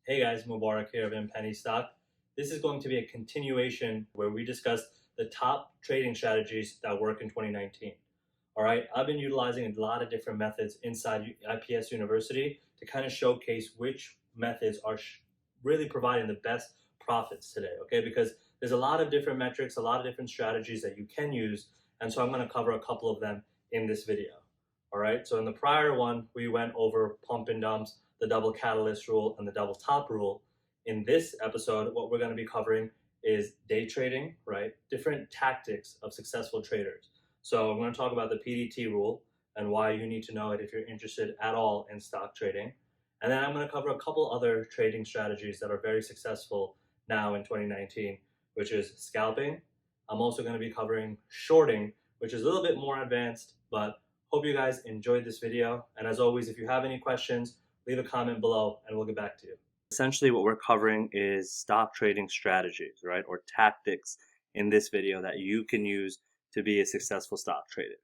Hey guys, Mubarak here of Penny Stock. This is going to be a continuation where we discuss the top trading strategies that work in 2019. All right, I've been utilizing a lot of different methods inside IPS University to kind of showcase which methods are really providing the best profits today. Okay, because there's a lot of different metrics, a lot of different strategies that you can use, and so I'm going to cover a couple of them in this video. All right, so in the prior one, we went over pump and dumps, the double catalyst rule, and the double top rule. In this episode, what we're going to be covering is day trading, right? Different tactics of successful traders. So I'm going to talk about the PDT rule and why you need to know it if you're interested at all in stock trading. And then I'm going to cover a couple other trading strategies that are very successful now in 2019, which is scalping. I'm also going to be covering shorting, which is a little bit more advanced, but hope you guys enjoyed this video. And as always, if you have any questions, leave a comment below and we'll get back to you. Essentially what we're covering is stock trading strategies, right? Or tactics in this video that you can use to be a successful stock trader,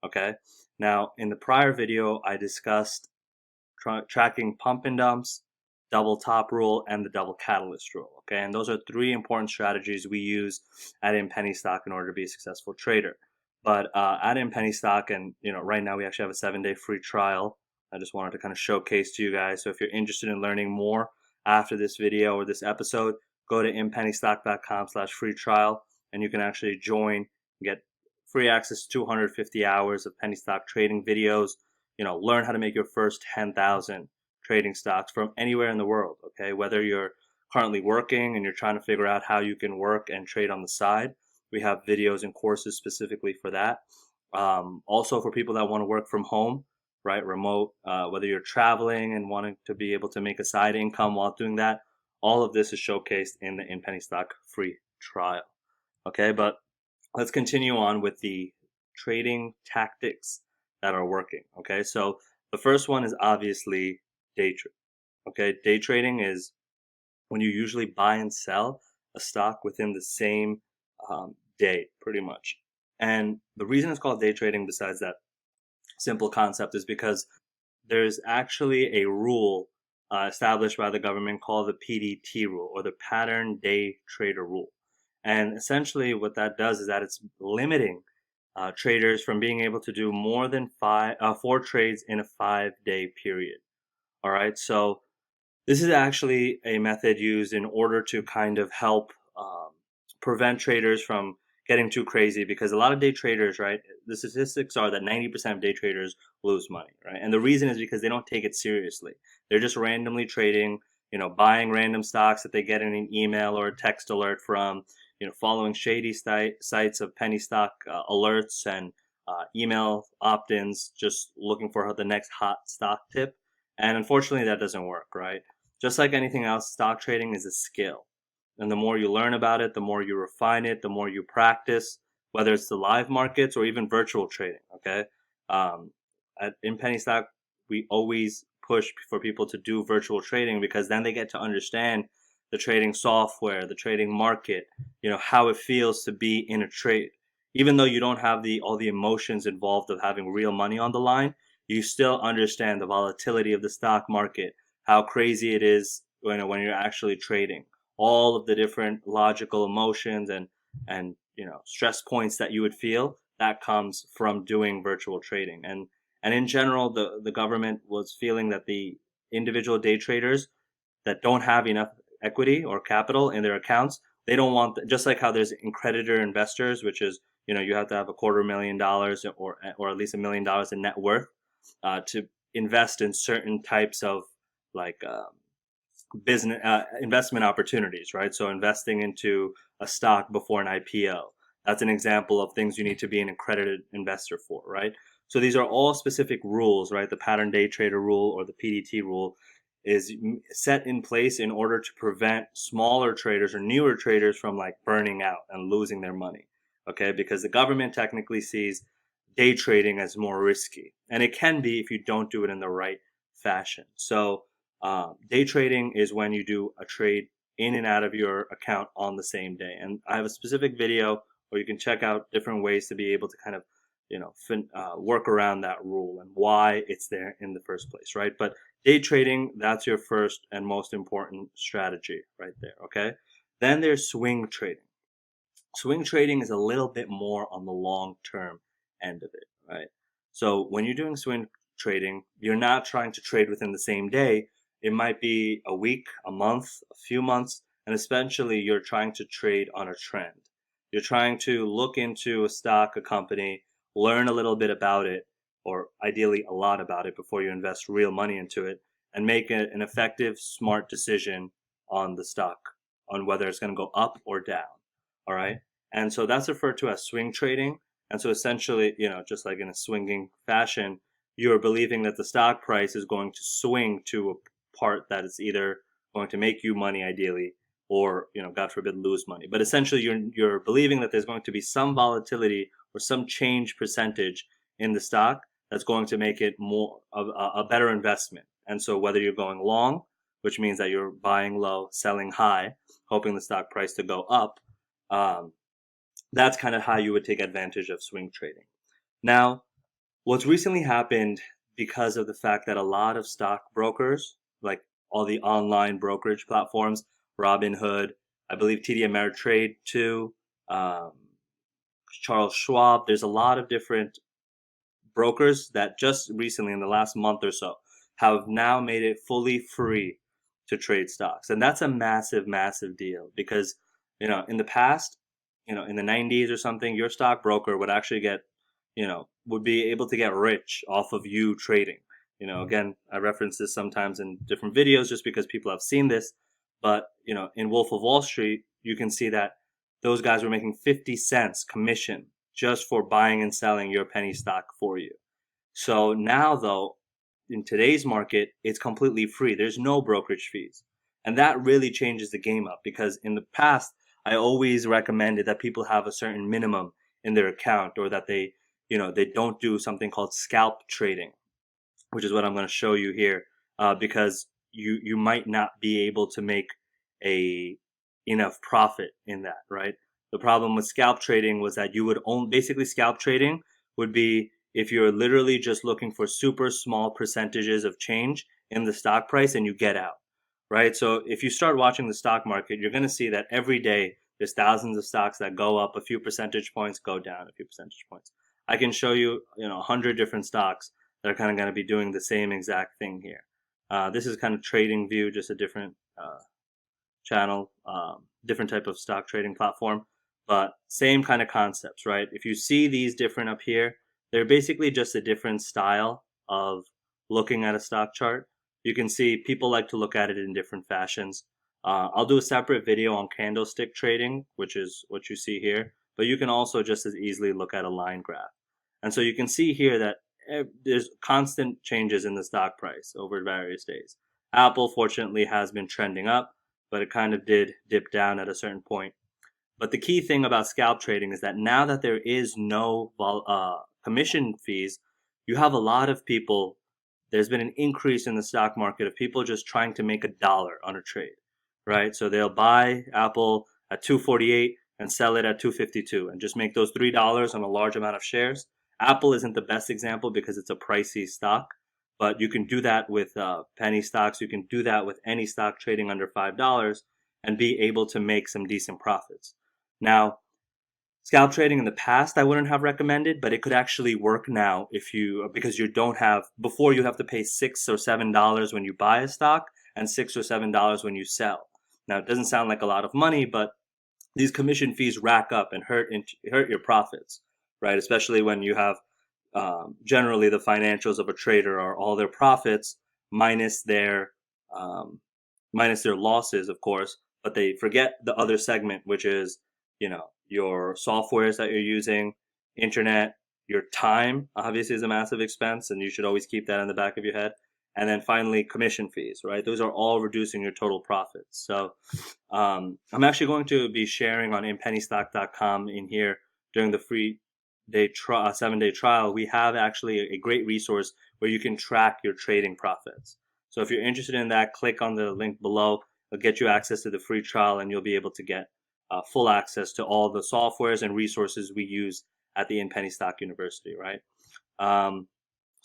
okay? Now, in the prior video, I discussed tracking pump and dumps, double top rule, and the double catalyst rule, okay? And those are three important strategies we use at Penny Stock in order to be a successful trader. But at Penny Stock, and right now we actually have a 7-day free trial. I just wanted to kind of showcase to you guys. So if you're interested in learning more after this video or this episode, go to inpennystock.com/free trial, and you can actually join and get free access to 250 hours of penny stock trading videos. Learn how to make your first 10,000 trading stocks from anywhere in the world. Okay, whether you're currently working and you're trying to figure out how you can work and trade on the side, we have videos and courses specifically for that. Also for people that want to work from home, right, remote, whether you're traveling and wanting to be able to make a side income while doing that, all of this is showcased in the Penny Stock free trial. Okay, but let's continue on with the trading tactics that are working. Okay, so the first one is obviously day trade. Okay, day trading is when you usually buy and sell a stock within the same day, pretty much. And the reason it's called day trading, besides that simple concept, is because there's actually a rule established by the government called the PDT rule, or the pattern day trader rule. And essentially what that does is that it's limiting traders from being able to do more than 4 trades in a 5-day period. All right, so this is actually a method used in order to kind of help prevent traders from getting too crazy, because a lot of day traders, right, the statistics are that 90% of day traders lose money, right? And the reason is because they don't take it seriously. They're just randomly trading, buying random stocks that they get in an email or a text alert from, following shady sites of penny stock alerts and email opt-ins, just looking for the next hot stock tip. And unfortunately, that doesn't work, right? Just like anything else, stock trading is a skill. And the more you learn about it, the more you refine it, the more you practice, whether it's the live markets or even virtual trading, okay? In Penny Stock, we always push for people to do virtual trading, because then they get to understand the trading software, the trading market, how it feels to be in a trade. Even though you don't have all the emotions involved of having real money on the line, you still understand the volatility of the stock market, how crazy it is when you're actually trading, all of the different logical emotions and stress points that you would feel. That comes from doing virtual trading. And in general, the government was feeling that the individual day traders that don't have enough equity or capital in their accounts, they don't want, just like how there's accreditor investors, which is, you have to have $250,000 or at least $1 million in net worth to invest in certain types of business investment opportunities, right? So investing into a stock before an IPO, that's an example of things you need to be an accredited investor for, right? So these are all specific rules, right? The pattern day trader rule, or the PDT rule, is set in place in order to prevent smaller traders or newer traders from burning out and losing their money, okay? Because the government technically sees day trading as more risky, and it can be if you don't do it in the right fashion. So day trading is when you do a trade in and out of your account on the same day. And I have a specific video where you can check out different ways to be able to kind of, work around that rule and why it's there in the first place, right? But day trading, that's your first and most important strategy right there, okay? Then there's swing trading. Swing trading is a little bit more on the long-term end of it, right? So when you're doing swing trading, you're not trying to trade within the same day. It might be a week, a month, a few months, and essentially you're trying to trade on a trend. You're trying to look into a stock, a company, learn a little bit about it, or ideally a lot about it before you invest real money into it, and make an effective, smart decision on the stock, on whether it's going to go up or down. All right. And so that's referred to as swing trading. And so essentially, just like in a swinging fashion, you're believing that the stock price is going to swing to a part that is either going to make you money ideally, or, God forbid, lose money. But essentially you're believing that there's going to be some volatility or some change percentage in the stock that's going to make it more of a better investment. And so whether you're going long, which means that you're buying low, selling high, hoping the stock price to go up, that's kind of how you would take advantage of swing trading. Now, what's recently happened, because of the fact that a lot of stock brokers, like all the online brokerage platforms, Robinhood, I believe TD Ameritrade too, Charles Schwab, there's a lot of different brokers that just recently, in the last month or so, have now made it fully free to trade stocks. And that's a massive, massive deal, because, in the past, in the 90s or something, your stockbroker would actually would be able to get rich off of you trading. Again, I reference this sometimes in different videos just because people have seen this. But, in Wolf of Wall Street, you can see that those guys were making 50 cents commission just for buying and selling your penny stock for you. So now, though, in today's market, it's completely free. There's no brokerage fees. And that really changes the game up, because in the past, I always recommended that people have a certain minimum in their account, or that they don't do something called scalp trading, which is what I'm going to show you here, because you might not be able to make enough profit in that, right? The problem with scalp trading was that you would basically, scalp trading would be if you're literally just looking for super small percentages of change in the stock price and you get out, right? So if you start watching the stock market, you're going to see that every day there's thousands of stocks that go up a few percentage points, go down a few percentage points. I can show you, 100 different stocks that are kind of going to be doing the same exact thing here. This is kind of Trading View, just a different channel, different type of stock trading platform, but same kind of concepts, right? If you see these different up here, they're basically just a different style of looking at a stock chart. You can see people like to look at it in different fashions. I'll do a separate video on candlestick trading, which is what you see here, but you can also just as easily look at a line graph. And so you can see here that there's constant changes in the stock price over various days. Apple, fortunately, has been trending up, but it kind of did dip down at a certain point. But the key thing about scalp trading is that now that there is no commission fees, you have a lot of people. There's been an increase in the stock market of people just trying to make $1 on a trade, right? So they'll buy Apple at $248 and sell it at $252 and just make those $3 on a large amount of shares. Apple isn't the best example because it's a pricey stock, but you can do that with penny stocks. You can do that with any stock trading under $5 and be able to make some decent profits. Now, scalp trading in the past I wouldn't have recommended, but it could actually work now because you don't have, before you have to pay $6 or $7 when you buy a stock and $6 or $7 when you sell. Now, it doesn't sound like a lot of money, but these commission fees rack up and hurt your profits, right? Especially when you have generally the financials of a trader are all their profits minus their losses, of course, but they forget the other segment, which is your softwares that you're using, internet, your time obviously is a massive expense, and you should always keep that in the back of your head. And then finally, commission fees, right? Those are all reducing your total profits. So I'm actually going to be sharing on inpennystock.com in here during the free 7-day trial. We have actually a great resource where you can track your trading profits. So if you're interested in that, click on the link below. It'll get you access to the free trial, and you'll be able to get full access to all the softwares and resources we use at the Penny Stock University, right?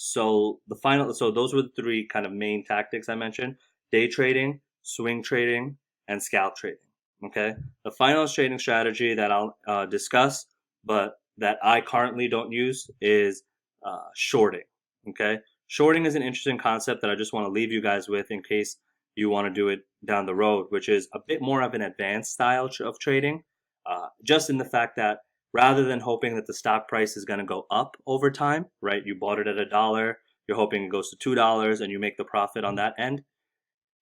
So those were the three kind of main tactics I mentioned: day trading, swing trading, and scalp trading. Okay. The final trading strategy that I'll discuss, but that I currently don't use, is shorting. Okay. Shorting is an interesting concept that I just want to leave you guys with in case you want to do it down the road, which is a bit more of an advanced style of trading, just in the fact that rather than hoping that the stock price is going to go up over time, right? You bought it at $1, you're hoping it goes to $2 and you make the profit on that end.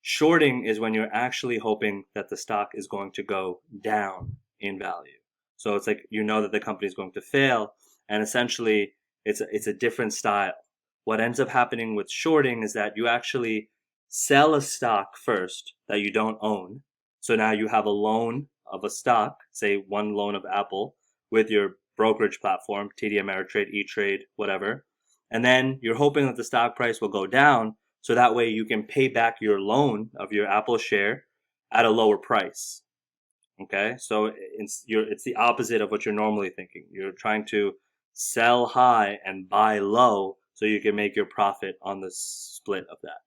Shorting is when you're actually hoping that the stock is going to go down in value. So it's like you know that the company is going to fail, and essentially it's a different style. What ends up happening with shorting is that you actually sell a stock first that you don't own. So now you have a loan of a stock, say one loan of Apple, with your brokerage platform, TD Ameritrade, E-Trade, whatever. And then you're hoping that the stock price will go down so that way you can pay back your loan of your Apple share at a lower price. Okay, so it's the opposite of what you're normally thinking. You're trying to sell high and buy low so you can make your profit on the split of that.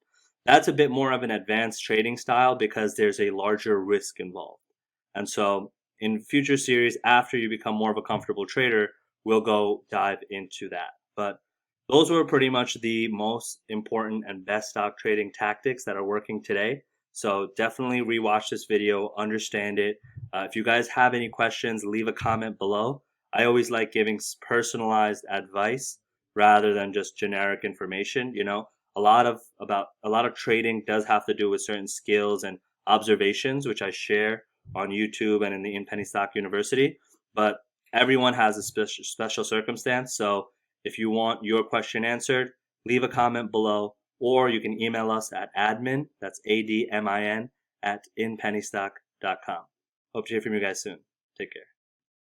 That's a bit more of an advanced trading style because there's a larger risk involved. And so in future series, after you become more of a comfortable trader, we'll go dive into that. But those were pretty much the most important and best stock trading tactics that are working today. So definitely rewatch this video, understand it. If you guys have any questions, leave a comment below. I always like giving personalized advice rather than just generic information. You know, a lot of trading does have to do with certain skills and observations, which I share on YouTube and in the Penny Stock University. But everyone has a special circumstance. So if you want your question answered, leave a comment below, or you can email us at admin, that's ADMIN, @inpennystock.com. Hope to hear from you guys soon. Take care.